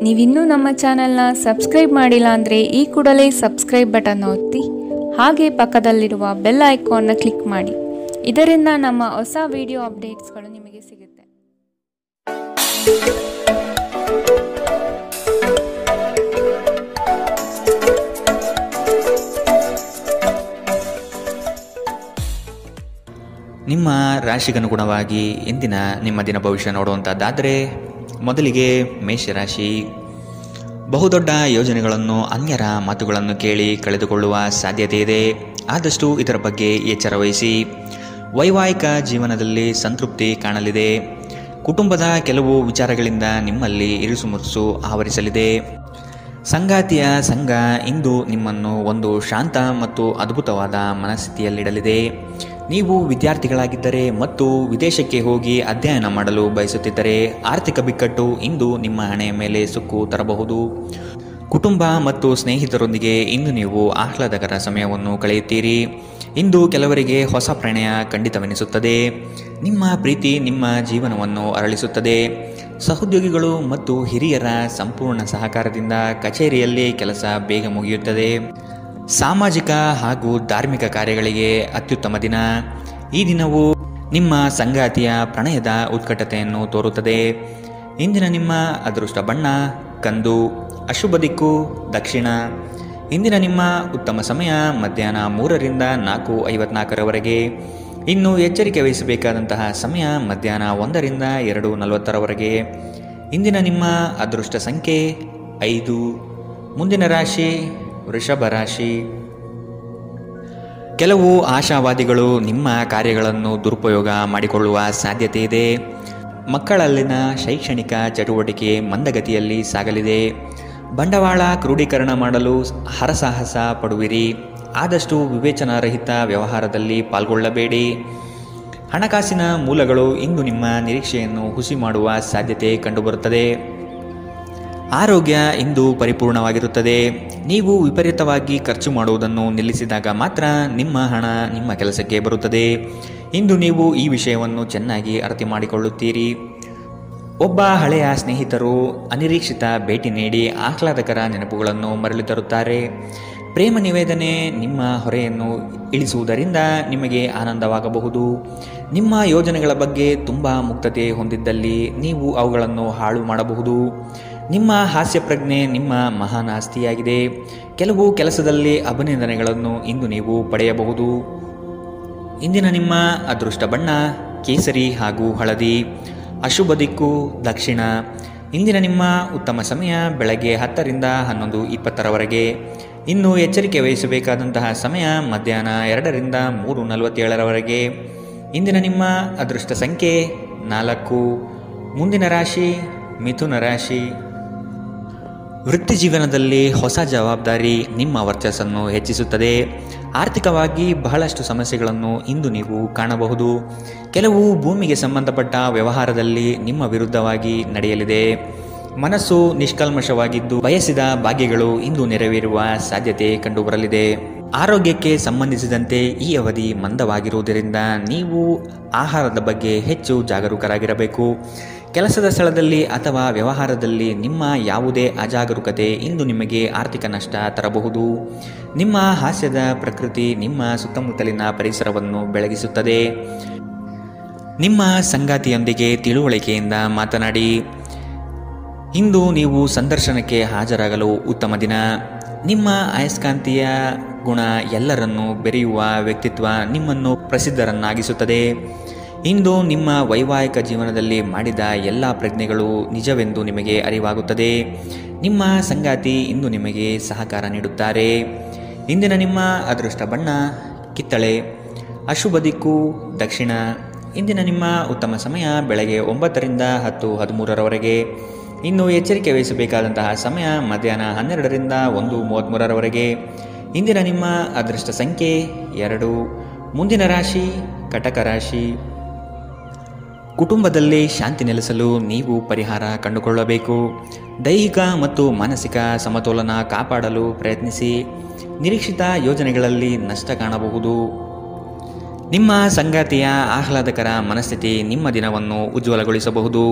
ನೀವಿನ್ನೂ ನಮ್ಮ ಚಾನೆಲ್ನ ಸಬ್ಸ್ಕ್ರೈಬ್ ಮಾಡಿಲ್ಲ ಅಂದರೆ ಈ ಕೂಡಲೇ ಸಬ್ಸ್ಕ್ರೈಬ್ ಬಟನ್ ಒತ್ತಿ ಹಾಗೆ ಪಕ್ಕದಲ್ಲಿರುವ ಬೆಲ್ ಐಕಾನ್ನ ಕ್ಲಿಕ್ ಮಾಡಿ. ಇದರಿಂದ ನಮ್ಮ ಹೊಸ ವಿಡಿಯೋ ಅಪ್ಡೇಟ್ಸ್ಗಳು ನಿಮಗೆ ಸಿಗುತ್ತೆ. ನಿಮ್ಮ ರಾಶಿಗನುಗುಣವಾಗಿ ಇಂದಿನ ನಿಮ್ಮ ದಿನ ಭವಿಷ್ಯ ನೋಡುವಂಥದ್ದಾದರೆ ಮೊದಲಿಗೆ ಮೇಷರಾಶಿ. ಬಹುದೊಡ್ಡ ಯೋಜನೆಗಳನ್ನು ಅನ್ಯರ ಮಾತುಗಳನ್ನು ಕೇಳಿ ಕಳೆದುಕೊಳ್ಳುವ ಸಾಧ್ಯತೆ ಇದೆ. ಆದಷ್ಟು ಇದರ ಬಗ್ಗೆ ಎಚ್ಚರ ವಹಿಸಿ. ವೈವಾಹಿಕ ಜೀವನದಲ್ಲಿ ಸಂತೃಪ್ತಿ ಕಾಣಲಿದೆ. ಕುಟುಂಬದ ಕೆಲವು ವಿಚಾರಗಳಿಂದ ನಿಮ್ಮಲ್ಲಿ ಇರಿಸುಮುರುಸು ಆವರಿಸಲಿದೆ. ಸಂಗಾತಿಯ ಸಂಘ ಇಂದು ನಿಮ್ಮನ್ನು ಒಂದು ಶಾಂತ ಮತ್ತು ಅದ್ಭುತವಾದ ಮನಸ್ಥಿತಿಯಲ್ಲಿಡಲಿದೆ. ನೀವು ವಿದ್ಯಾರ್ಥಿಗಳಾಗಿದ್ದರೆ ಮತ್ತು ವಿದೇಶಕ್ಕೆ ಹೋಗಿ ಅಧ್ಯಯನ ಮಾಡಲು ಬಯಸುತ್ತಿದ್ದರೆ ಆರ್ಥಿಕ ಬಿಕ್ಕಟ್ಟು ಇಂದು ನಿಮ್ಮ ಹಣೆಯ ಮೇಲೆ ಸುಕ್ಕು ತರಬಹುದು. ಕುಟುಂಬ ಮತ್ತು ಸ್ನೇಹಿತರೊಂದಿಗೆ ಇಂದು ನೀವು ಆಹ್ಲಾದಕರ ಸಮಯವನ್ನು ಕಳೆಯುತ್ತೀರಿ. ಇಂದು ಕೆಲವರಿಗೆ ಹೊಸ ಪ್ರಣಯ ಖಂಡಿತವೆನಿಸುತ್ತದೆ. ನಿಮ್ಮ ಪ್ರೀತಿ ನಿಮ್ಮ ಜೀವನವನ್ನು ಅರಳಿಸುತ್ತದೆ. ಸಹೋದ್ಯೋಗಿಗಳು ಮತ್ತು ಹಿರಿಯರ ಸಂಪೂರ್ಣ ಸಹಕಾರದಿಂದ ಕಚೇರಿಯಲ್ಲಿ ಕೆಲಸ ಬೇಗ ಮುಗಿಯುತ್ತದೆ. ಸಾಮಾಜಿಕ ಹಾಗೂ ಧಾರ್ಮಿಕ ಕಾರ್ಯಗಳಿಗೆ ಅತ್ಯುತ್ತಮ ದಿನ. ಈ ದಿನವು ನಿಮ್ಮ ಸಂಗಾತಿಯ ಪ್ರಣಯದ ಉತ್ಕಟತೆಯನ್ನು ತೋರುತ್ತದೆ. ಇಂದಿನ ನಿಮ್ಮ ಅದೃಷ್ಟ ಬಣ್ಣ ಕಂದು. ಅಶುಭ ದಿಕ್ಕು ದಕ್ಷಿಣ. ಇಂದಿನ ನಿಮ್ಮ ಉತ್ತಮ ಸಮಯ ಮಧ್ಯಾಹ್ನ 3ರಿಂದ 4:54ರವರೆಗೆ. ಇನ್ನು ಎಚ್ಚರಿಕೆ ವಹಿಸಬೇಕಾದಂತಹ ಸಮಯ ಮಧ್ಯಾಹ್ನ 1ರಿಂದ 2:40ರವರೆಗೆ. ಇಂದಿನ ನಿಮ್ಮ ಅದೃಷ್ಟ ಸಂಖ್ಯೆ 5. ಮುಂದಿನ ರಾಶಿ ವೃಷಭ ರಾಶಿ. ಕೆಲವು ಆಶಾವಾದಿಗಳು ನಿಮ್ಮ ಕಾರ್ಯಗಳನ್ನು ದುರುಪಯೋಗ ಮಾಡಿಕೊಳ್ಳುವ ಸಾಧ್ಯತೆ ಇದೆ. ಮಕ್ಕಳಲ್ಲಿನ ಶೈಕ್ಷಣಿಕ ಚಟುವಟಿಕೆ ಮಂದಗತಿಯಲ್ಲಿ ಸಾಗಲಿದೆ. ಬಂಡವಾಳ ಕ್ರೋಢೀಕರಣ ಮಾಡಲು ಹರಸಾಹಸ ಪಡುವಿರಿ. ಆದಷ್ಟು ವಿವೇಚನಾರಹಿತ ವ್ಯವಹಾರದಲ್ಲಿ ಪಾಲ್ಗೊಳ್ಳಬೇಡಿ. ಹಣಕಾಸಿನ ಮೂಲಗಳು ಇಂದು ನಿಮ್ಮ ನಿರೀಕ್ಷೆಯನ್ನು ಹುಸಿ ಮಾಡುವ ಸಾಧ್ಯತೆ ಕಂಡುಬರುತ್ತದೆ. ಆರೋಗ್ಯ ಇಂದು ಪರಿಪೂರ್ಣವಾಗಿರುತ್ತದೆ. ನೀವು ವಿಪರೀತವಾಗಿ ಖರ್ಚು ಮಾಡುವುದನ್ನು ನಿಲ್ಲಿಸಿದಾಗ ಮಾತ್ರ ನಿಮ್ಮ ಹಣ ನಿಮ್ಮ ಕೆಲಸಕ್ಕೆ ಬರುತ್ತದೆ. ಇಂದು ನೀವು ಈ ವಿಷಯವನ್ನು ಚೆನ್ನಾಗಿ ಅರ್ಥ ಮಾಡಿಕೊಳ್ಳುತ್ತೀರಿ. ಒಬ್ಬ ಹಳೆಯ ಸ್ನೇಹಿತರು ಅನಿರೀಕ್ಷಿತ ಭೇಟಿ ನೀಡಿ ಆಹ್ಲಾದಕರ ನೆನಪುಗಳನ್ನು ಮರಳಿ ತರುತ್ತಾರೆ. ಪ್ರೇಮ ನಿವೇದನೆ ನಿಮ್ಮ ಹೊರೆಯನ್ನು ಇಳಿಸುವುದರಿಂದ ನಿಮಗೆ ಆನಂದವಾಗಬಹುದು. ನಿಮ್ಮ ಯೋಜನೆಗಳ ಬಗ್ಗೆ ತುಂಬ ಮುಕ್ತತೆ ಹೊಂದಿದ್ದಲ್ಲಿ ನೀವು ಅವುಗಳನ್ನು ಹಾಳು ಮಾಡಬಹುದು. ನಿಮ್ಮ ಹಾಸ್ಯ ಪ್ರಜ್ಞೆ ನಿಮ್ಮ ಮಹಾನ್ ಆಸ್ತಿಯಾಗಿದೆ. ಕೆಲವು ಕೆಲಸದಲ್ಲಿ ಅಭಿನಂದನೆಗಳನ್ನು ಇಂದು ನೀವು ಪಡೆಯಬಹುದು. ಇಂದಿನ ನಿಮ್ಮ ಅದೃಷ್ಟ ಬಣ್ಣ ಕೇಸರಿ ಹಾಗೂ ಹಳದಿ. ಅಶುಭ ದಿಕ್ಕು ದಕ್ಷಿಣ. ಇಂದಿನ ನಿಮ್ಮ ಉತ್ತಮ ಸಮಯ ಬೆಳಗ್ಗೆ 10ರಿಂದ 11:20ರವರೆಗೆ. ಇನ್ನು ಎಚ್ಚರಿಕೆ ವಹಿಸಬೇಕಾದಂತಹ ಸಮಯ ಮಧ್ಯಾಹ್ನ 2ರಿಂದ 3:47ರವರೆಗೆ. ಇಂದಿನ ನಿಮ್ಮ ಅದೃಷ್ಟ ಸಂಖ್ಯೆ 4. ಮುಂದಿನ ರಾಶಿ ಮಿಥುನ ರಾಶಿ. ವೃತ್ತಿ ಜೀವನದಲ್ಲಿ ಹೊಸ ಜವಾಬ್ದಾರಿ ನಿಮ್ಮ ವರ್ಚಸ್ಸನ್ನು ಹೆಚ್ಚಿಸುತ್ತದೆ. ಆರ್ಥಿಕವಾಗಿ ಬಹಳಷ್ಟು ಸಮಸ್ಯೆಗಳನ್ನು ಇಂದು ನೀವು ಕಾಣಬಹುದು. ಕೆಲವು ಭೂಮಿಗೆ ಸಂಬಂಧಪಟ್ಟ ವ್ಯವಹಾರದಲ್ಲಿ ನಿಮ್ಮ ವಿರುದ್ಧವಾಗಿ ನಡೆಯಲಿದೆ. ಮನಸ್ಸು ನಿಷ್ಕಲ್ಮಶವಾಗಿದ್ದು ಬಯಸಿದ ಭಾಗ್ಯಗಳು ಇಂದು ನೆರವೇರುವ ಸಾಧ್ಯತೆ ಕಂಡುಬರಲಿದೆ. ಆರೋಗ್ಯಕ್ಕೆ ಸಂಬಂಧಿಸಿದಂತೆ ಈ ಅವಧಿ ಮಂದವಾಗಿರುವುದರಿಂದ ನೀವು ಆಹಾರದ ಬಗ್ಗೆ ಹೆಚ್ಚು ಜಾಗರೂಕರಾಗಿರಬೇಕು. ಕೆಲಸದ ಸ್ಥಳದಲ್ಲಿ ಅಥವಾ ವ್ಯವಹಾರದಲ್ಲಿ ನಿಮ್ಮ ಯಾವುದೇ ಅಜಾಗರೂಕತೆ ಇಂದು ನಿಮಗೆ ಆರ್ಥಿಕ ನಷ್ಟ ತರಬಹುದು. ನಿಮ್ಮ ಹಾಸ್ಯದ ಪ್ರಕೃತಿ ನಿಮ್ಮ ಸುತ್ತಮುತ್ತಲಿನ ಪರಿಸರವನ್ನು ಬೆಳಗಿಸುತ್ತದೆ. ನಿಮ್ಮ ಸಂಗಾತಿಯೊಂದಿಗೆ ತಿಳುವಳಿಕೆಯಿಂದ ಮಾತನಾಡಿ. ಇಂದು ನೀವು ಸಂದರ್ಶನಕ್ಕೆ ಹಾಜರಾಗಲು ಉತ್ತಮ ದಿನ. ನಿಮ್ಮ ಅಯಸ್ಕಾಂತೀಯ ಗುಣ ಎಲ್ಲರನ್ನೂ ಬೆರೆಯುವ ವ್ಯಕ್ತಿತ್ವ ನಿಮ್ಮನ್ನು ಪ್ರಸಿದ್ಧರನ್ನಾಗಿಸುತ್ತದೆ. ಇಂದು ನಿಮ್ಮ ವೈವಾಹಿಕ ಜೀವನದಲ್ಲಿ ಮಾಡಿದ ಎಲ್ಲ ಪ್ರಜ್ಞೆಗಳು ನಿಜವೆಂದು ನಿಮಗೆ ಅರಿವಾಗುತ್ತದೆ. ನಿಮ್ಮ ಸಂಗಾತಿ ಇಂದು ನಿಮಗೆ ಸಹಕಾರ ನೀಡುತ್ತಾರೆ. ಇಂದಿನ ನಿಮ್ಮ ಅದೃಷ್ಟ ಬಣ್ಣ ಕಿತ್ತಳೆ. ಅಶುಭ ದಿಕ್ಕು ದಕ್ಷಿಣ. ಇಂದಿನ ನಿಮ್ಮ ಉತ್ತಮ ಸಮಯ ಬೆಳಗ್ಗೆ 9ರಿಂದ 10:13ರವರೆಗೆ. ಇನ್ನು ಎಚ್ಚರಿಕೆ ವಹಿಸಬೇಕಾದಂತಹ ಸಮಯ ಮಧ್ಯಾಹ್ನ 12ರಿಂದ 1:33ರವರೆಗೆ. ಇಂದಿನ ನಿಮ್ಮ ಅದೃಷ್ಟ ಸಂಖ್ಯೆ 2. ಮುಂದಿನ ರಾಶಿ ಕಟಕ ರಾಶಿ. ಕುಟುಂಬದಲ್ಲಿ ಶಾಂತಿ ನೆಲೆಸಲು ನೀವು ಪರಿಹಾರ ಕಂಡುಕೊಳ್ಳಬೇಕು. ದೈಹಿಕ ಮತ್ತು ಮಾನಸಿಕ ಸಮತೋಲನ ಕಾಪಾಡಲು ಪ್ರಯತ್ನಿಸಿ. ನಿರೀಕ್ಷಿತ ಯೋಜನೆಗಳಲ್ಲಿ ನಷ್ಟ ಕಾಣಬಹುದು. ನಿಮ್ಮ ಸಂಗಾತಿಯ ಆಹ್ಲಾದಕರ ಮನಸ್ಥಿತಿ ನಿಮ್ಮ ದಿನವನ್ನು ಉಜ್ವಲಗೊಳಿಸಬಹುದು.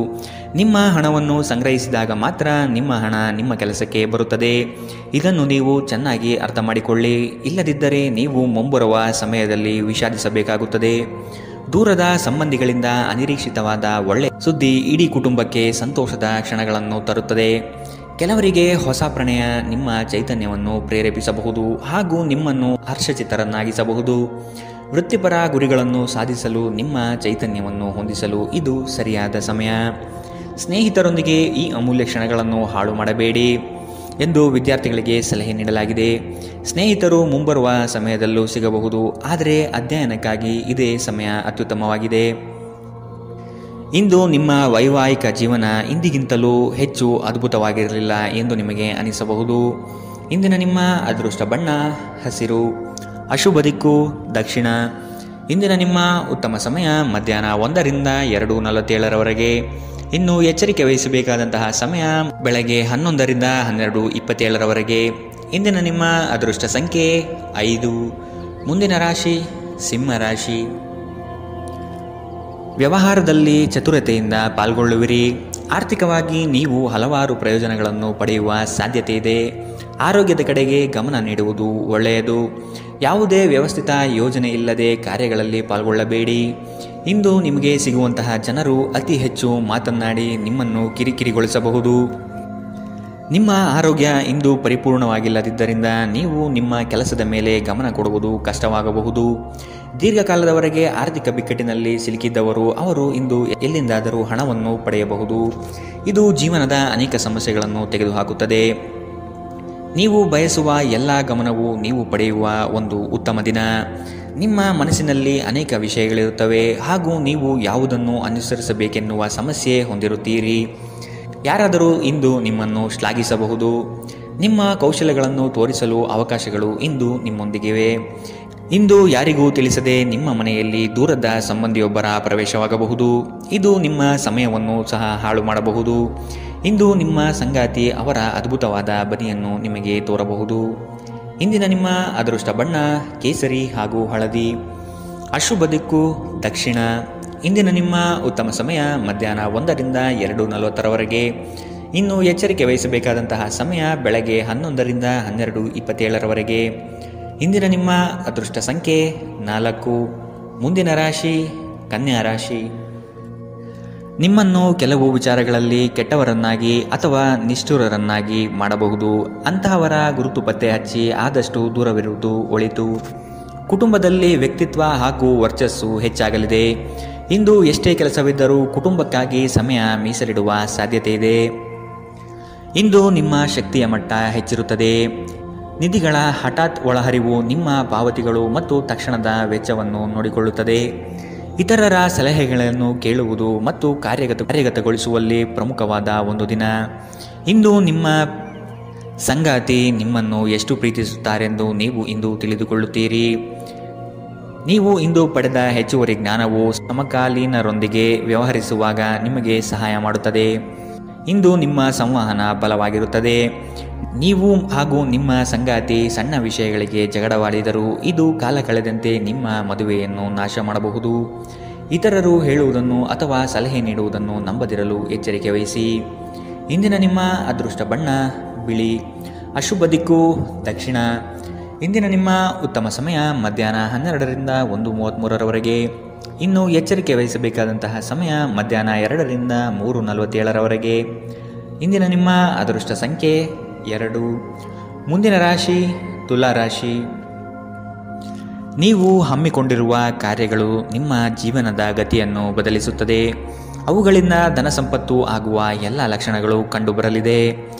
ನಿಮ್ಮ ಹಣವನ್ನು ಸಂಗ್ರಹಿಸಿದಾಗ ಮಾತ್ರ ನಿಮ್ಮ ಹಣ ನಿಮ್ಮ ಕೆಲಸಕ್ಕೆ ಬರುತ್ತದೆ. ಇದನ್ನು ನೀವು ಚೆನ್ನಾಗಿ ಅರ್ಥ ಮಾಡಿಕೊಳ್ಳಿ. ಇಲ್ಲದಿದ್ದರೆ ನೀವು ಮುಂಬರುವ ಸಮಯದಲ್ಲಿ ವಿಷಾದಿಸಬೇಕಾಗುತ್ತದೆ. ದೂರದ ಸಂಬಂಧಿಗಳಿಂದ ಅನಿರೀಕ್ಷಿತವಾದ ಒಳ್ಳೆಯ ಸುದ್ದಿ ಇಡೀ ಕುಟುಂಬಕ್ಕೆ ಸಂತೋಷದ ಕ್ಷಣಗಳನ್ನು ತರುತ್ತದೆ. ಕೆಲವರಿಗೆ ಹೊಸ ಪ್ರಣಯ ನಿಮ್ಮ ಚೈತನ್ಯವನ್ನು ಪ್ರೇರೇಪಿಸಬಹುದು ಹಾಗೂ ನಿಮ್ಮನ್ನು ಹರ್ಷಚಿತ್ತರನ್ನಾಗಿಸಬಹುದು. ವೃತ್ತಿಪರ ಗುರಿಗಳನ್ನು ಸಾಧಿಸಲು ನಿಮ್ಮ ಚೈತನ್ಯವನ್ನು ಹೊಂದಿಸಲು ಇದು ಸರಿಯಾದ ಸಮಯ. ಸ್ನೇಹಿತರೊಂದಿಗೆ ಈ ಅಮೂಲ್ಯ ಕ್ಷಣಗಳನ್ನು ಹಾಳು ಮಾಡಬೇಡಿ ಎಂದು ವಿದ್ಯಾರ್ಥಿಗಳಿಗೆ ಸಲಹೆ ನೀಡಲಾಗಿದೆ. ಸ್ನೇಹಿತರು ಮುಂಬರುವ ಸಮಯದಲ್ಲೂ ಸಿಗಬಹುದು, ಆದರೆ ಅಧ್ಯಯನಕ್ಕಾಗಿ ಇದೇ ಸಮಯ ಅತ್ಯುತ್ತಮವಾಗಿದೆ. ಇಂದು ನಿಮ್ಮ ವೈವಾಹಿಕ ಜೀವನ ಇಂದಿಗಿಂತಲೂ ಹೆಚ್ಚು ಅದ್ಭುತವಾಗಿರಲಿಲ್ಲ ಎಂದು ನಿಮಗೆ ಅನಿಸಬಹುದು. ಇಂದಿನ ನಿಮ್ಮ ಅದೃಷ್ಟ ಬಣ್ಣ ಹಸಿರು, ಅಶುಭ ದಿಕ್ಕು ದಕ್ಷಿಣ. ಇಂದಿನ ನಿಮ್ಮ ಉತ್ತಮ ಸಮಯ ಮಧ್ಯಾಹ್ನ 1 ರಿಂದ 2:47 ಇನ್ನು ಎಚ್ಚರಿಕೆ ವಹಿಸಬೇಕಾದಂತಹ ಸಮಯ ಬೆಳಗ್ಗೆ 11 ರಿಂದ 12:27 ಇಂದಿನ ನಿಮ್ಮ ಅದೃಷ್ಟ ಸಂಖ್ಯೆ 5. ಮುಂದಿನ ರಾಶಿ ಸಿಂಹ ರಾಶಿ. ವ್ಯವಹಾರದಲ್ಲಿ ಚತುರತೆಯಿಂದ ಪಾಲ್ಗೊಳ್ಳುವಿರಿ. ಆರ್ಥಿಕವಾಗಿ ನೀವು ಹಲವಾರು ಪ್ರಯೋಜನಗಳನ್ನು ಪಡೆಯುವ ಸಾಧ್ಯತೆ ಇದೆ. ಆರೋಗ್ಯದ ಕಡೆಗೆ ಗಮನ ನೀಡುವುದು ಒಳ್ಳೆಯದು. ಯಾವುದೇ ವ್ಯವಸ್ಥಿತ ಯೋಜನೆ ಇಲ್ಲದೆ ಕಾರ್ಯಗಳಲ್ಲಿ ಪಾಲ್ಗೊಳ್ಳಬೇಡಿ. ಇಂದು ನಿಮಗೆ ಸಿಗುವಂತಹ ಜನರು ಅತಿ ಹೆಚ್ಚು ಮಾತನಾಡಿ ನಿಮ್ಮನ್ನು ಕಿರಿಕಿರಿಗೊಳಿಸಬಹುದು. ನಿಮ್ಮ ಆರೋಗ್ಯ ಇಂದು ಪರಿಪೂರ್ಣವಾಗಿಲ್ಲದಿದ್ದರಿಂದ ನೀವು ನಿಮ್ಮ ಕೆಲಸದ ಮೇಲೆ ಗಮನ ಕೊಡುವುದು ಕಷ್ಟವಾಗಬಹುದು. ದೀರ್ಘಕಾಲದವರೆಗೆ ಆರ್ಥಿಕ ಬಿಕ್ಕಟ್ಟಿನಲ್ಲಿ ಸಿಲುಕಿದ್ದವರು ಅವರು ಇಂದು ಎಲ್ಲಿಂದಾದರೂ ಹಣವನ್ನು ಪಡೆಯಬಹುದು. ಇದು ಜೀವನದ ಅನೇಕ ಸಮಸ್ಯೆಗಳನ್ನು ತೆಗೆದುಹಾಕುತ್ತದೆ. ನೀವು ಬಯಸುವ ಎಲ್ಲ ಗಮನವು ನೀವು ಪಡೆಯುವ ಒಂದು ಉತ್ತಮ ದಿನ. ನಿಮ್ಮ ಮನಸ್ಸಿನಲ್ಲಿ ಅನೇಕ ವಿಷಯಗಳಿರುತ್ತವೆ ಹಾಗೂ ನೀವು ಯಾವುದನ್ನು ಅನುಸರಿಸಬೇಕೆನ್ನುವ ಸಮಸ್ಯೆ ಹೊಂದಿರುತ್ತೀರಿ. ಯಾರಾದರೂ ಇಂದು ನಿಮ್ಮನ್ನು ಶ್ಲಾಘಿಸಬಹುದು. ನಿಮ್ಮ ಕೌಶಲ್ಯಗಳನ್ನು ತೋರಿಸಲು ಅವಕಾಶಗಳು ಇಂದು ನಿಮ್ಮೊಂದಿಗಿವೆ. ಇಂದು ಯಾರಿಗೂ ತಿಳಿಸದೆ ನಿಮ್ಮ ಮನೆಯಲ್ಲಿ ದೂರದ ಸಂಬಂಧಿಯೊಬ್ಬರ ಪ್ರವೇಶವಾಗಬಹುದು. ಇದು ನಿಮ್ಮ ಸಮಯವನ್ನು ಸಹ ಹಾಳು ಮಾಡಬಹುದು. ಇಂದು ನಿಮ್ಮ ಸಂಗಾತಿ ಅವರ ಅದ್ಭುತವಾದ ಬದಿಯನ್ನು ನಿಮಗೆ ತೋರಬಹುದು. ಇಂದಿನ ನಿಮ್ಮ ಅದೃಷ್ಟ ಬಣ್ಣ ಕೇಸರಿ ಹಾಗೂ ಹಳದಿ, ಅಶುಭ ದಿಕ್ಕು ದಕ್ಷಿಣ. ಇಂದಿನ ನಿಮ್ಮ ಉತ್ತಮ ಸಮಯ ಮಧ್ಯಾಹ್ನ 1 ರಿಂದ 2:40 ಇನ್ನು ಎಚ್ಚರಿಕೆ ವಹಿಸಬೇಕಾದಂತಹ ಸಮಯ ಬೆಳಗ್ಗೆ 11 ರಿಂದ 12:27 ಇಂದಿನ ನಿಮ್ಮ ಅದೃಷ್ಟ ಸಂಖ್ಯೆ 4. ಮುಂದಿನ ರಾಶಿ ಕನ್ಯಾ ರಾಶಿ. ನಿಮ್ಮನ್ನು ಕೆಲವು ವಿಚಾರಗಳಲ್ಲಿ ಕೆಟ್ಟವರನ್ನಾಗಿ ಅಥವಾ ನಿಷ್ಠುರರನ್ನಾಗಿ ಮಾಡಬಹುದು. ಅಂತಹವರ ಗುರುತು ಪತ್ತೆ ಹಚ್ಚಿ ಆದಷ್ಟು ದೂರವಿರುವುದು ಒಳಿತು. ಕುಟುಂಬದಲ್ಲಿ ವ್ಯಕ್ತಿತ್ವ ಹಾಗೂ ವರ್ಚಸ್ಸು ಹೆಚ್ಚಾಗಲಿದೆ. ಇಂದು ಎಷ್ಟೇ ಕೆಲಸವಿದ್ದರೂ ಕುಟುಂಬಕ್ಕಾಗಿ ಸಮಯ ಮೀಸಲಿಡುವ ಸಾಧ್ಯತೆ ಇದೆ. ಇಂದು ನಿಮ್ಮ ಶಕ್ತಿಯ ಮಟ್ಟ ಹೆಚ್ಚಿರುತ್ತದೆ. ನಿಧಿಗಳ ಹಠಾತ್ ಒಳಹರಿವು ನಿಮ್ಮ ಪಾವತಿಗಳು ಮತ್ತು ತಕ್ಷಣದ ವೆಚ್ಚವನ್ನು ನೋಡಿಕೊಳ್ಳುತ್ತದೆ. ಇತರರ ಸಲಹೆಗಳನ್ನು ಕೇಳುವುದು ಮತ್ತು ಕಾರ್ಯಗತಗೊಳಿಸುವಲ್ಲಿ ಪ್ರಮುಖವಾದ ಒಂದು ದಿನ. ಇಂದು ನಿಮ್ಮ ಸಂಗಾತಿ ನಿಮ್ಮನ್ನು ಎಷ್ಟು ಪ್ರೀತಿಸುತ್ತಾರೆಂದು ನೀವು ಇಂದು ತಿಳಿದುಕೊಳ್ಳುತ್ತೀರಿ. ನೀವು ಇಂದು ಪಡೆದ ಹೆಚ್ಚುವರಿ ಜ್ಞಾನವು ಸಮಕಾಲೀನರೊಂದಿಗೆ ವ್ಯವಹರಿಸುವಾಗ ನಿಮಗೆ ಸಹಾಯ ಮಾಡುತ್ತದೆ. ಇಂದು ನಿಮ್ಮ ಸಂವಹನ ಬಲವಾಗಿರುತ್ತದೆ. ನೀವು ಹಾಗೂ ನಿಮ್ಮ ಸಂಗಾತಿ ಸಣ್ಣ ವಿಷಯಗಳಿಗೆ ಜಗಳವಾಡಿದರೂ ಇದು ಕಾಲ ಕಳೆದಂತೆ ನಿಮ್ಮ ಮದುವೆಯನ್ನು ನಾಶ ಮಾಡಬಹುದು. ಇತರರು ಹೇಳುವುದನ್ನು ಅಥವಾ ಸಲಹೆ ನೀಡುವುದನ್ನು ನಂಬದಿರಲು ಎಚ್ಚರಿಕೆ ವಹಿಸಿ. ಇಂದಿನ ನಿಮ್ಮ ಅದೃಷ್ಟ ಬಣ್ಣ ಬಿಳಿ, ಅಶುಭ ದಿಕ್ಕು ದಕ್ಷಿಣ. ಇಂದಿನ ನಿಮ್ಮ ಉತ್ತಮ ಸಮಯ ಮಧ್ಯಾಹ್ನ 12 ರಿಂದ 1:33 ಇನ್ನು ಎಚ್ಚರಿಕೆ ವಹಿಸಬೇಕಾದಂತಹ ಸಮಯ ಮಧ್ಯಾಹ್ನ 2 ರಿಂದ 3:47 ಇಂದಿನ ನಿಮ್ಮ ಅದೃಷ್ಟ ಸಂಖ್ಯೆ 2. ಮುಂದಿನ ರಾಶಿ ತುಲಾ ರಾಶಿ. ನೀವು ಹಮ್ಮಿಕೊಂಡಿರುವ ಕಾರ್ಯಗಳು ನಿಮ್ಮ ಜೀವನದ ಗತಿಯನ್ನು ಬದಲಿಸುತ್ತದೆ. ಅವುಗಳಿಂದ ಧನ ಸಂಪತ್ತು ಆಗುವ ಎಲ್ಲ ಲಕ್ಷಣಗಳು ಕಂಡುಬರಲಿದೆ.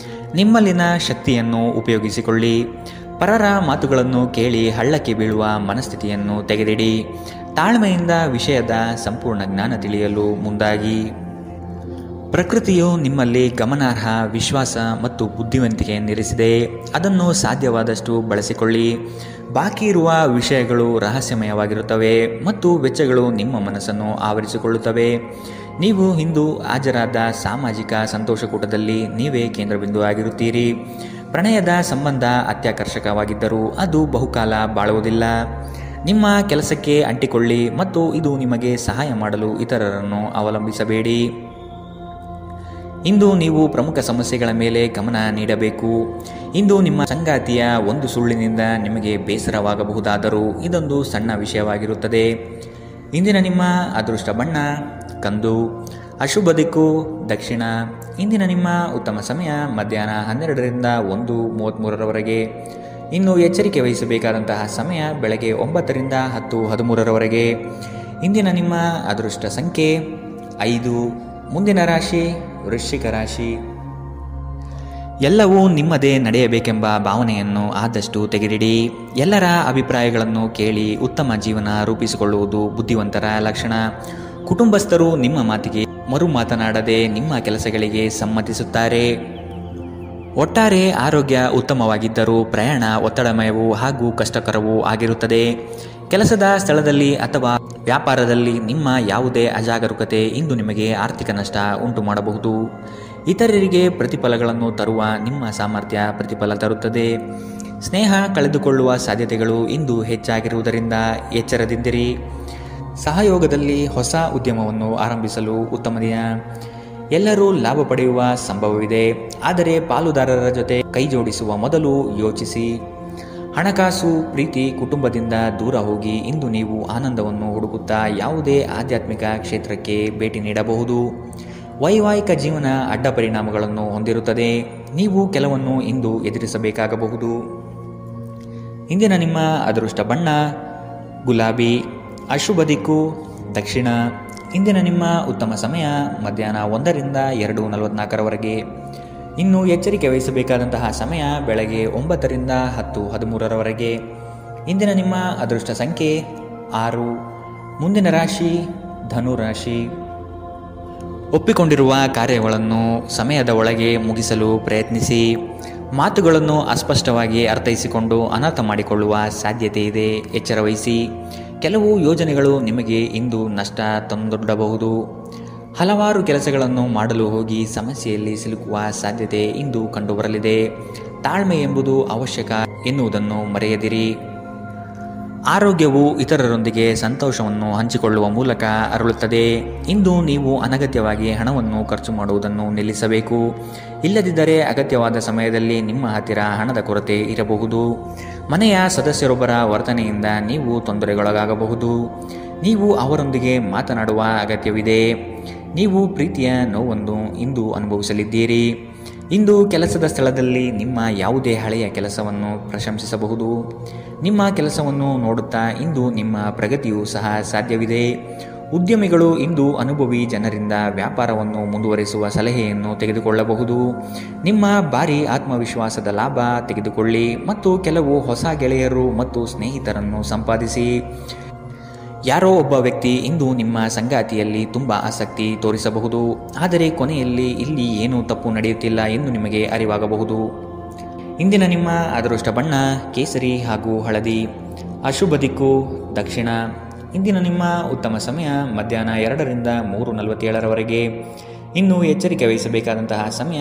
ನಿಮ್ಮಲ್ಲಿನ ಶಕ್ತಿಯನ್ನು ಉಪಯೋಗಿಸಿಕೊಳ್ಳಿ. ಪರರ ಮಾತುಗಳನ್ನು ಕೇಳಿ ಹಳ್ಳಕ್ಕೆ ಬೀಳುವ ಮನಸ್ಥಿತಿಯನ್ನು ತೆಗೆದಿಡಿ. ತಾಳ್ಮೆಯಿಂದ ವಿಷಯದ ಸಂಪೂರ್ಣ ಜ್ಞಾನ ತಿಳಿಯಲು ಮುಂದಾಗಿ. ಪ್ರಕೃತಿಯು ನಿಮ್ಮಲ್ಲಿ ಗಮನಾರ್ಹ ವಿಶ್ವಾಸ ಮತ್ತು ಬುದ್ಧಿವಂತಿಕೆಯನ್ನಿರಿಸಿದೆ. ಅದನ್ನು ಸಾಧ್ಯವಾದಷ್ಟು ಬಳಸಿಕೊಳ್ಳಿ. ಬಾಕಿ ಇರುವ ವಿಷಯಗಳು ರಹಸ್ಯಮಯವಾಗಿರುತ್ತವೆ ಮತ್ತು ವೆಚ್ಚಗಳು ನಿಮ್ಮ ಮನಸ್ಸನ್ನು ಆವರಿಸಿಕೊಳ್ಳುತ್ತವೆ. ನೀವು ಇಂದು ಹಾಜರಾದ ಸಾಮಾಜಿಕ ಸಂತೋಷಕೂಟದಲ್ಲಿ ನೀವೇ ಕೇಂದ್ರಬಿಂದು ಆಗಿರುತ್ತೀರಿ. ಪ್ರಣಯದ ಸಂಬಂಧ ಅತ್ಯಾಕರ್ಷಕವಾಗಿದ್ದರೂ ಅದು ಬಹುಕಾಲ ಬಾಳುವುದಿಲ್ಲ. ನಿಮ್ಮ ಕೆಲಸಕ್ಕೆ ಅಂಟಿಕೊಳ್ಳಿ ಮತ್ತು ಇದು ನಿಮಗೆ ಸಹಾಯ ಮಾಡಲು ಇತರರನ್ನು ಅವಲಂಬಿಸಬೇಡಿ. ಇಂದು ನೀವು ಪ್ರಮುಖ ಸಮಸ್ಯೆಗಳ ಮೇಲೆ ಗಮನ ನೀಡಬೇಕು. ಇಂದು ನಿಮ್ಮ ಸಂಗಾತಿಯ ಒಂದು ಸುಳ್ಳಿನಿಂದ ನಿಮಗೆ ಬೇಸರವಾಗಬಹುದಾದರೂ ಇದೊಂದು ಸಣ್ಣ ವಿಷಯವಾಗಿರುತ್ತದೆ. ಇಂದಿನ ನಿಮ್ಮ ಅದೃಷ್ಟ ಬಣ್ಣ ಕಂದು, ಅಶುಭ ದಿಕ್ಕು ದಕ್ಷಿಣ. ಇಂದಿನ ನಿಮ್ಮ ಉತ್ತಮ ಸಮಯ ಮಧ್ಯಾಹ್ನ 12ರಿಂದ 1:33ರವರೆಗೆ. ಇನ್ನು ಎಚ್ಚರಿಕೆ ವಹಿಸಬೇಕಾದಂತಹ ಸಮಯ ಬೆಳಗ್ಗೆ 9ರಿಂದ 10:13ರವರೆಗೆ. ಇಂದಿನ ನಿಮ್ಮ ಅದೃಷ್ಟ ಸಂಖ್ಯೆ 5. ಮುಂದಿನ ರಾಶಿ ವೃಶ್ಚಿಕ ರಾಶಿ. ಎಲ್ಲವೂ ನಿಮ್ಮದೇ ನಡೆಯಬೇಕೆಂಬ ಭಾವನೆಯನ್ನು ಆದಷ್ಟು ತೆಗೆದಿಡಿ. ಎಲ್ಲರ ಅಭಿಪ್ರಾಯಗಳನ್ನು ಕೇಳಿ ಉತ್ತಮ ಜೀವನ ರೂಪಿಸಿಕೊಳ್ಳುವುದು ಬುದ್ಧಿವಂತರ ಲಕ್ಷಣ. ಕುಟುಂಬಸ್ಥರು ನಿಮ್ಮ ಮಾತಿಗೆ ಮರು ಮಾತನಾಡದೆ ನಿಮ್ಮ ಕೆಲಸಗಳಿಗೆ ಸಮ್ಮತಿಸುತ್ತಾರೆ. ಒಟ್ಟಾರೆ ಆರೋಗ್ಯ ಉತ್ತಮವಾಗಿದ್ದರೂ ಪ್ರಯಾಣ ಒತ್ತಡಮಯವೂ ಹಾಗೂ ಕಷ್ಟಕರವೂ ಆಗಿರುತ್ತದೆ. ಕೆಲಸದ ಸ್ಥಳದಲ್ಲಿ ಅಥವಾ ವ್ಯಾಪಾರದಲ್ಲಿ ನಿಮ್ಮ ಯಾವುದೇ ಅಜಾಗರೂಕತೆ ಇಂದು ನಿಮಗೆ ಆರ್ಥಿಕ ನಷ್ಟ ಉಂಟು ಮಾಡಬಹುದು. ಇತರರಿಗೆ ಪ್ರತಿಫಲಗಳನ್ನು ತರುವ ನಿಮ್ಮ ಸಾಮರ್ಥ್ಯ ಪ್ರತಿಫಲ ತರುತ್ತದೆ. ಸ್ನೇಹ ಕಳೆದುಕೊಳ್ಳುವ ಸಾಧ್ಯತೆಗಳು ಇಂದು ಹೆಚ್ಚಾಗಿರುವುದರಿಂದ ಎಚ್ಚರದಿಂದಿರಿ. ಸಹಯೋಗದಲ್ಲಿ ಹೊಸ ಉದ್ಯಮವನ್ನು ಆರಂಭಿಸಲು ಉತ್ತಮ ದಿನ. ಎಲ್ಲರೂ ಲಾಭ ಪಡೆಯುವ ಸಂಭವವಿದೆ, ಆದರೆ ಪಾಲುದಾರರ ಜೊತೆ ಕೈಜೋಡಿಸುವ ಮೊದಲು ಯೋಚಿಸಿ. ಹಣಕಾಸು, ಪ್ರೀತಿ, ಕುಟುಂಬದಿಂದ ದೂರ ಹೋಗಿ ಇಂದು ನೀವು ಆನಂದವನ್ನು ಹುಡುಕುತ್ತಾ ಯಾವುದೇ ಆಧ್ಯಾತ್ಮಿಕ ಕ್ಷೇತ್ರಕ್ಕೆ ಭೇಟಿ ನೀಡಬಹುದು. ವೈವಾಹಿಕ ಜೀವನ ಅಡ್ಡ ಪರಿಣಾಮಗಳನ್ನು ಹೊಂದಿರುತ್ತದೆ. ನೀವು ಕೆಲವನ್ನು ಇಂದು ಎದುರಿಸಬೇಕಾಗಬಹುದು. ಇಂದಿನ ನಿಮ್ಮ ಅದೃಷ್ಟ ಬಣ್ಣ ಗುಲಾಬಿ, ಅಶುಭ ದಿಕ್ಕು ದಕ್ಷಿಣ. ಇಂದಿನ ನಿಮ್ಮ ಉತ್ತಮ ಸಮಯ ಮಧ್ಯಾಹ್ನ 1ರಿಂದ 2:44ರವರೆಗೆ. ಇನ್ನು ಎಚ್ಚರಿಕೆ ವಹಿಸಬೇಕಾದಂತಹ ಸಮಯ ಬೆಳಗ್ಗೆ 9ರಿಂದ 10:13ರವರೆಗೆ. ಇಂದಿನ ನಿಮ್ಮ ಅದೃಷ್ಟ ಸಂಖ್ಯೆ 6. ಮುಂದಿನ ರಾಶಿ ಧನು ರಾಶಿ. ಒಪ್ಪಿಕೊಂಡಿರುವ ಕಾರ್ಯಗಳನ್ನು ಸಮಯದ ಒಳಗೆ ಮುಗಿಸಲು ಪ್ರಯತ್ನಿಸಿ. ಮಾತುಗಳನ್ನು ಅಸ್ಪಷ್ಟವಾಗಿ ಅರ್ಥೈಸಿಕೊಂಡು ಅನರ್ಥ ಮಾಡಿಕೊಳ್ಳುವ ಸಾಧ್ಯತೆ ಇದೆ. ಎಚ್ಚರ ವಹಿಸಿ. ಕೆಲವು ಯೋಜನೆಗಳು ನಿಮಗೆ ಇಂದು ನಷ್ಟ ತಂದೊಡ್ಡಬಹುದು. ಹಲವಾರು ಕೆಲಸಗಳನ್ನು ಮಾಡಲು ಹೋಗಿ ಸಮಸ್ಯೆಯಲ್ಲಿ ಸಿಲುಕುವ ಸಾಧ್ಯತೆ ಇಂದು ಕಂಡುಬರಲಿದೆ. ತಾಳ್ಮೆ ಎಂಬುದು ಅವಶ್ಯಕ ಎನ್ನುವುದನ್ನು ಮರೆಯದಿರಿ. ಆರೋಗ್ಯವು ಇತರರೊಂದಿಗೆ ಸಂತೋಷವನ್ನು ಹಂಚಿಕೊಳ್ಳುವ ಮೂಲಕ ಅರಳುತ್ತದೆ. ಇಂದು ನೀವು ಅನಗತ್ಯವಾಗಿ ಹಣವನ್ನು ಖರ್ಚು ಮಾಡುವುದನ್ನು ನಿಲ್ಲಿಸಬೇಕು. ಇಲ್ಲದಿದ್ದರೆ ಅಗತ್ಯವಾದ ಸಮಯದಲ್ಲಿ ನಿಮ್ಮ ಹತ್ತಿರ ಹಣದ ಕೊರತೆ ಇರಬಹುದು. ಮನೆಯ ಸದಸ್ಯರೊಬ್ಬರ ವರ್ತನೆಯಿಂದ ನೀವು ತೊಂದರೆಗೊಳಗಾಗಬಹುದು. ನೀವು ಅವರೊಂದಿಗೆ ಮಾತನಾಡುವ ಅಗತ್ಯವಿದೆ. ನೀವು ಪ್ರೀತಿಯ ನೋವನ್ನು ಇಂದು ಅನುಭವಿಸಲಿದ್ದೀರಿ. ಇಂದು ಕೆಲಸದ ಸ್ಥಳದಲ್ಲಿ ನಿಮ್ಮ ಯಾವುದೇ ಹಳೆಯ ಕೆಲಸವನ್ನು ಪ್ರಶಂಸಿಸಬಹುದು. ನಿಮ್ಮ ಕೆಲಸವನ್ನು ನೋಡುತ್ತಾ ಇಂದು ನಿಮ್ಮ ಪ್ರಗತಿಯೂ ಸಹ ಸಾಧ್ಯವಿದೆ. ಉದ್ಯಮಿಗಳು ಇಂದು ಅನುಭವಿ ಜನರಿಂದ ವ್ಯಾಪಾರವನ್ನು ಮುಂದುವರಿಸುವ ಸಲಹೆಯನ್ನು ತೆಗೆದುಕೊಳ್ಳಬಹುದು. ನಿಮ್ಮ ಭಾರಿ ಆತ್ಮವಿಶ್ವಾಸದ ಲಾಭ ತೆಗೆದುಕೊಳ್ಳಿ ಮತ್ತು ಕೆಲವು ಹೊಸ ಗೆಳೆಯರು ಮತ್ತು ಸ್ನೇಹಿತರನ್ನು ಸಂಪಾದಿಸಿ. ಯಾರೋ ಒಬ್ಬ ವ್ಯಕ್ತಿ ಇಂದು ನಿಮ್ಮ ಸಂಗಾತಿಯಲ್ಲಿ ತುಂಬ ಆಸಕ್ತಿ ತೋರಿಸಬಹುದು, ಆದರೆ ಕೊನೆಯಲ್ಲಿ ಇಲ್ಲಿ ಏನೂ ತಪ್ಪು ನಡೆಯುತ್ತಿಲ್ಲ ಎಂದು ನಿಮಗೆ ಅರಿವಾಗಬಹುದು. ಇಂದಿನ ನಿಮ್ಮ ಅದೃಷ್ಟ ಬಣ್ಣ ಕೇಸರಿ ಹಾಗೂ ಹಳದಿ, ಅಶುಭ ದಿಕ್ಕು ದಕ್ಷಿಣ. ಇಂದಿನ ನಿಮ್ಮ ಉತ್ತಮ ಸಮಯ ಮಧ್ಯಾಹ್ನ 2ರಿಂದ 3:47ರವರೆಗೆ. ಇನ್ನು ಎಚ್ಚರಿಕೆ ವಹಿಸಬೇಕಾದಂತಹ ಸಮಯ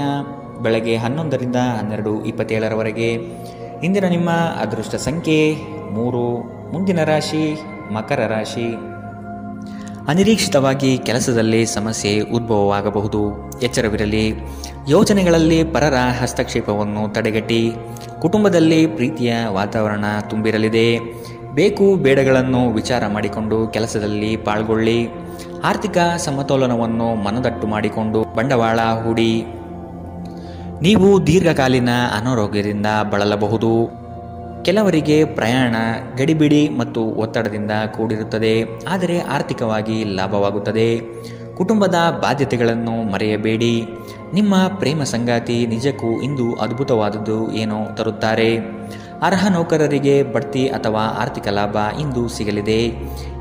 ಬೆಳಗ್ಗೆ 11ರಿಂದ 12:27ರವರೆಗೆ. ಇಂದಿನ ನಿಮ್ಮ ಅದೃಷ್ಟ ಸಂಖ್ಯೆ 3. ಮುಂದಿನ ರಾಶಿ ಮಕರ ರಾಶಿ. ಅನಿರೀಕ್ಷಿತವಾಗಿ ಕೆಲಸದಲ್ಲಿ ಸಮಸ್ಯೆ ಉದ್ಭವವಾಗಬಹುದು. ಎಚ್ಚರವಿರಲಿ. ಯೋಜನೆಗಳಲ್ಲಿ ಪರರ ಹಸ್ತಕ್ಷೇಪವನ್ನು ತಡೆಗಟ್ಟಿ. ಕುಟುಂಬದಲ್ಲಿ ಪ್ರೀತಿಯ ವಾತಾವರಣ ತುಂಬಿರಲಿದೆ. ಬೇಕು ಬೇಡಗಳನ್ನು ವಿಚಾರ ಮಾಡಿಕೊಂಡು ಕೆಲಸದಲ್ಲಿ ಪಾಲ್ಗೊಳ್ಳಿ. ಆರ್ಥಿಕ ಸಮತೋಲನವನ್ನು ಮನದಟ್ಟು ಮಾಡಿಕೊಂಡು ಬಂಡವಾಳ ಹೂಡಿ. ನೀವು ದೀರ್ಘಕಾಲೀನ ಅನಾರೋಗ್ಯದಿಂದ ಬಳಲಬಹುದು. ಕೆಲವರಿಗೆ ಪ್ರಯಾಣ ಗಡಿಬಿಡಿ ಮತ್ತು ಒತ್ತಡದಿಂದ ಕೂಡಿರುತ್ತದೆ, ಆದರೆ ಆರ್ಥಿಕವಾಗಿ ಲಾಭವಾಗುತ್ತದೆ. ಕುಟುಂಬದ ಬಾಧ್ಯತೆಗಳನ್ನು ಮರೆಯಬೇಡಿ. ನಿಮ್ಮ ಪ್ರೇಮ ಸಂಗಾತಿ ನಿಜಕ್ಕೂ ಇಂದು ಅದ್ಭುತವಾದದ್ದು ಏನೋ ತರುತ್ತಾರೆ. ಅರ್ಹ ನೌಕರರಿಗೆ ಬಡ್ತಿ ಅಥವಾ ಆರ್ಥಿಕ ಲಾಭ ಇಂದು ಸಿಗಲಿದೆ.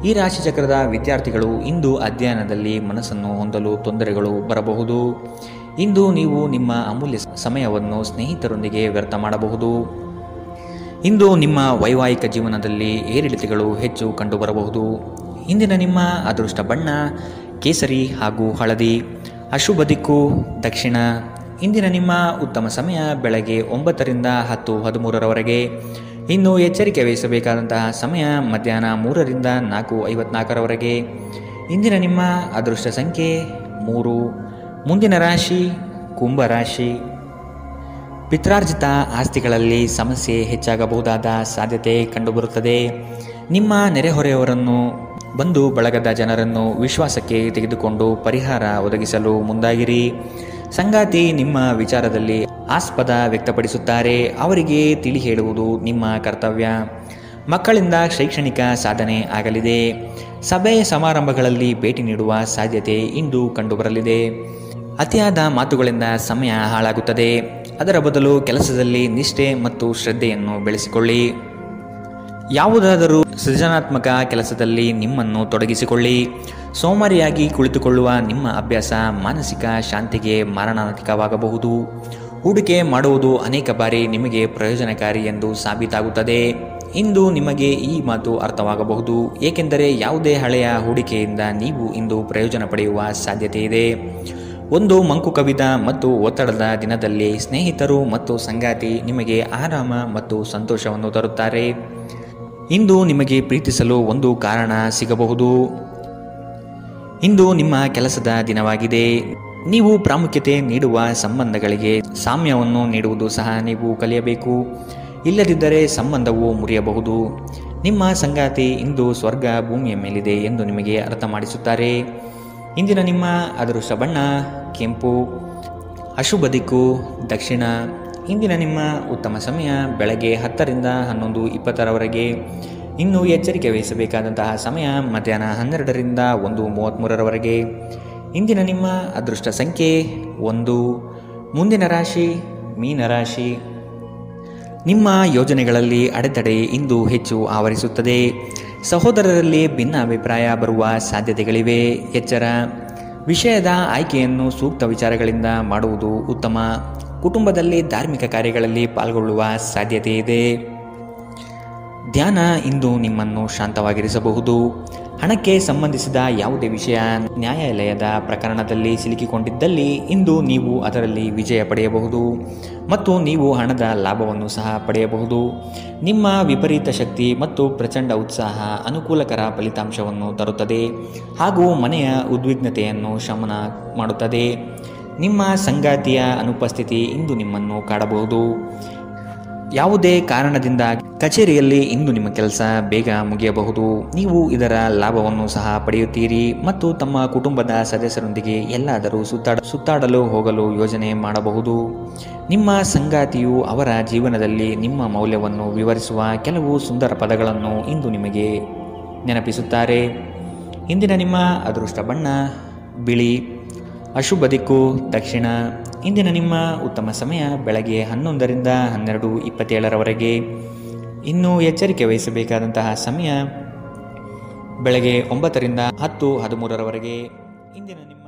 ಈ ರಾಶಿಚಕ್ರದ ವಿದ್ಯಾರ್ಥಿಗಳು ಇಂದು ಅಧ್ಯಯನದಲ್ಲಿ ಮನಸ್ಸನ್ನು ಹೊಂದಲು ತೊಂದರೆಗಳು ಬರಬಹುದು. ಇಂದು ನೀವು ನಿಮ್ಮ ಅಮೂಲ್ಯ ಸಮಯವನ್ನು ಸ್ನೇಹಿತರೊಂದಿಗೆ ವ್ಯರ್ಥ ಮಾಡಬಹುದು. ಇಂದು ನಿಮ್ಮ ವೈವಾಹಿಕ ಜೀವನದಲ್ಲಿ ಏರಿಳಿತಗಳು ಹೆಚ್ಚು ಕಂಡುಬರಬಹುದು. ಇಂದಿನ ನಿಮ್ಮ ಅದೃಷ್ಟ ಬಣ್ಣ ಕೇಸರಿ ಹಾಗೂ ಹಳದಿ, ಅಶುಭ ದಿಕ್ಕು ದಕ್ಷಿಣ. ಇಂದಿನ ನಿಮ್ಮ ಉತ್ತಮ ಸಮಯ ಬೆಳಗ್ಗೆ 9ರಿಂದ 10:13ರವರೆಗೆ. ಇನ್ನು ಎಚ್ಚರಿಕೆ ವಹಿಸಬೇಕಾದಂತಹ ಸಮಯ ಮಧ್ಯಾಹ್ನ 3ರಿಂದ 4:54 ಇಂದಿನ ನಿಮ್ಮ ಅದೃಷ್ಟ ಸಂಖ್ಯೆ 3. ಮುಂದಿನ ರಾಶಿ ಕುಂಭರಾಶಿ. ಪಿತ್ರಾರ್ಜಿತ ಆಸ್ತಿಗಳಲ್ಲಿ ಸಮಸ್ಯೆ ಹೆಚ್ಚಾಗಬಹುದಾದ ಸಾಧ್ಯತೆ ಕಂಡುಬರುತ್ತದೆ. ನಿಮ್ಮ ನೆರೆಹೊರೆಯವರನ್ನು, ಬಂಧು ಬಳಗದ ಜನರನ್ನು ವಿಶ್ವಾಸಕ್ಕೆ ತೆಗೆದುಕೊಂಡು ಪರಿಹಾರ ಒದಗಿಸಲು ಮುಂದಾಗಿರಿ. ಸಂಗಾತಿ ನಿಮ್ಮ ವಿಚಾರದಲ್ಲಿ ಆಸ್ಪದ ವ್ಯಕ್ತಪಡಿಸುತ್ತಾರೆ. ಅವರಿಗೆ ತಿಳಿ ಹೇಳುವುದು ನಿಮ್ಮ ಕರ್ತವ್ಯ. ಮಕ್ಕಳಿಂದ ಶೈಕ್ಷಣಿಕ ಸಾಧನೆ ಆಗಲಿದೆ. ಸಭೆ ಸಮಾರಂಭಗಳಲ್ಲಿ ಭೇಟಿ ನೀಡುವ ಸಾಧ್ಯತೆ ಇಂದು ಕಂಡುಬರಲಿದೆ. ಅತಿಯಾದ ಮಾತುಗಳಿಂದ ಸಮಯ ಹಾಳಾಗುತ್ತದೆ. ಅದರ ಬದಲು ಕೆಲಸದಲ್ಲಿ ನಿಷ್ಠೆ ಮತ್ತು ಶ್ರದ್ಧೆಯನ್ನು ಬೆಳೆಸಿಕೊಳ್ಳಿ. ಯಾವುದಾದರೂ ಸೃಜನಾತ್ಮಕ ಕೆಲಸದಲ್ಲಿ ನಿಮ್ಮನ್ನು ತೊಡಗಿಸಿಕೊಳ್ಳಿ. ಸೋಮಾರಿಯಾಗಿ ಕುಳಿತುಕೊಳ್ಳುವ ನಿಮ್ಮ ಅಭ್ಯಾಸ ಮಾನಸಿಕ ಶಾಂತಿಗೆ ಮಾರಣಾಂತಿಕವಾಗಬಹುದು. ಹೂಡಿಕೆ ಮಾಡುವುದು ಅನೇಕ ಬಾರಿ ನಿಮಗೆ ಪ್ರಯೋಜನಕಾರಿ ಎಂದು ಸಾಬೀತಾಗುತ್ತದೆ. ಇಂದು ನಿಮಗೆ ಈ ಮಾತು ಅರ್ಥವಾಗಬಹುದು, ಏಕೆಂದರೆ ಯಾವುದೇ ಹಳೆಯ ಹೂಡಿಕೆಯಿಂದ ನೀವು ಇಂದು ಪ್ರಯೋಜನ ಪಡೆಯುವ ಸಾಧ್ಯತೆ ಇದೆ. ಒಂದು ಮಂಕು ಕವಿದ ಮತ್ತು ಒತ್ತಡದ ದಿನದಲ್ಲಿ ಸ್ನೇಹಿತರು ಮತ್ತು ಸಂಗಾತಿ ನಿಮಗೆ ಆರಾಮ ಮತ್ತು ಸಂತೋಷವನ್ನು ತರುತ್ತಾರೆ. ಇಂದು ನಿಮಗೆ ಪ್ರೀತಿಸಲು ಒಂದು ಕಾರಣ ಸಿಗಬಹುದು. ಇಂದು ನಿಮ್ಮ ಕೆಲಸದ ದಿನವಾಗಿದೆ. ನೀವು ಪ್ರಾಮುಖ್ಯತೆ ನೀಡುವ ಸಂಬಂಧಗಳಿಗೆ ಸಾಮ್ಯವನ್ನು ನೀಡುವುದು ಸಹ ನೀವು ಕಲಿಯಬೇಕು. ಇಲ್ಲದಿದ್ದರೆ ಸಂಬಂಧವು ಮುರಿಯಬಹುದು. ನಿಮ್ಮ ಸಂಗಾತಿ ಇಂದು ಸ್ವರ್ಗ ಭೂಮಿಯ ಮೇಲಿದೆ ಎಂದು ನಿಮಗೆ ಅರ್ಥ ಮಾಡಿಸುತ್ತಾರೆ. ಇಂದಿನ ನಿಮ್ಮ ಅದೃಷ್ಟ ಬಣ್ಣ ಕೆಂಪು. ಅಶುಭ ದಿಕ್ಕು ದಕ್ಷಿಣ. ಇಂದಿನ ನಿಮ್ಮ ಉತ್ತಮ ಸಮಯ ಬೆಳಗ್ಗೆ 10ರಿಂದ 11:20 ಇನ್ನು ಎಚ್ಚರಿಕೆ ವಹಿಸಬೇಕಾದಂತಹ ಸಮಯ ಮಧ್ಯಾಹ್ನ 12ರಿಂದ 1:33 ಇಂದಿನ ನಿಮ್ಮ ಅದೃಷ್ಟ ಸಂಖ್ಯೆ 1. ಮುಂದಿನ ರಾಶಿ ಮೀನರಾಶಿ. ನಿಮ್ಮ ಯೋಜನೆಗಳಲ್ಲಿ ಅಡೆತಡೆ ಇಂದು ಹೆಚ್ಚು ಆವರಿಸುತ್ತದೆ. ಸಹೋದರರಲ್ಲಿ ಭಿನ್ನಾಭಿಪ್ರಾಯ ಬರುವ ಸಾಧ್ಯತೆಗಳಿವೆ. ಎಚ್ಚರ. ವಿಷಯದ ಆಯ್ಕೆಯನ್ನು ಸೂಕ್ತ ವಿಚಾರಗಳಿಂದ ಮಾಡುವುದು ಉತ್ತಮ. ಕುಟುಂಬದಲ್ಲಿ ಧಾರ್ಮಿಕ ಕಾರ್ಯಗಳಲ್ಲಿ ಪಾಲ್ಗೊಳ್ಳುವ ಸಾಧ್ಯತೆ ಇದೆ. ಧ್ಯಾನ ಇಂದು ನಿಮ್ಮನ್ನು ಶಾಂತವಾಗಿರಿಸಬಹುದು. ಹಣಕ್ಕೆ ಸಂಬಂಧಿಸಿದ ಯಾವುದೇ ವಿಷಯ ನ್ಯಾಯಾಲಯದ ಪ್ರಕರಣದಲ್ಲಿ ಸಿಲುಕಿಕೊಂಡಿದ್ದಲ್ಲಿ ಇಂದು ನೀವು ಅದರಲ್ಲಿ ವಿಜಯ ಪಡೆಯಬಹುದು ಮತ್ತು ನೀವು ಹಣದ ಲಾಭವನ್ನು ಸಹ ಪಡೆಯಬಹುದು. ನಿಮ್ಮ ವಿಪರೀತ ಶಕ್ತಿ ಮತ್ತು ಪ್ರಚಂಡ ಉತ್ಸಾಹ ಅನುಕೂಲಕರ ಫಲಿತಾಂಶವನ್ನು ತರುತ್ತದೆ ಹಾಗೂ ಮನೆಯ ಉದ್ವಿಗ್ನತೆಯನ್ನು ಶಮನ ಮಾಡುತ್ತದೆ. ನಿಮ್ಮ ಸಂಗಾತಿಯ ಅನುಪಸ್ಥಿತಿ ಇಂದು ನಿಮ್ಮನ್ನು ಕಾಡಬಹುದು. ಯಾವುದೇ ಕಾರಣದಿಂದ ಕಚೇರಿಯಲ್ಲಿ ಇಂದು ನಿಮ್ಮ ಕೆಲಸ ಬೇಗ ಮುಗಿಯಬಹುದು. ನೀವು ಇದರ ಲಾಭವನ್ನು ಸಹ ಪಡೆಯುತ್ತೀರಿ ಮತ್ತು ತಮ್ಮ ಕುಟುಂಬದ ಸದಸ್ಯರೊಂದಿಗೆ ಎಲ್ಲಾದರೂ ಸುತ್ತಾಡಲು ಹೋಗಲು ಯೋಜನೆ ಮಾಡಬಹುದು. ನಿಮ್ಮ ಸಂಗಾತಿಯು ಅವರ ಜೀವನದಲ್ಲಿ ನಿಮ್ಮ ಮೌಲ್ಯವನ್ನು ವಿವರಿಸುವ ಕೆಲವು ಸುಂದರ ಪದಗಳನ್ನು ಇಂದು ನಿಮಗೆ ನೆನಪಿಸುತ್ತಾರೆ. ಇಂದಿನ ನಿಮ್ಮ ಅದೃಷ್ಟ ಬಣ್ಣ ಬಿಳಿ. ಅಶುಭ ದಿಕ್ಕು ದಕ್ಷಿಣ. ಇಂದಿನ ನಿಮ್ಮ ಉತ್ತಮ ಸಮಯ ಬೆಳಗ್ಗೆ 11ರಿಂದ 12:27 ಇನ್ನು ಎಚ್ಚರಿಕೆ ವಹಿಸಬೇಕಾದಂತಹ ಸಮಯ ಬೆಳಗ್ಗೆ 9ರಿಂದ 10:13 ಇಂದಿನ ನಿಮ್ಮ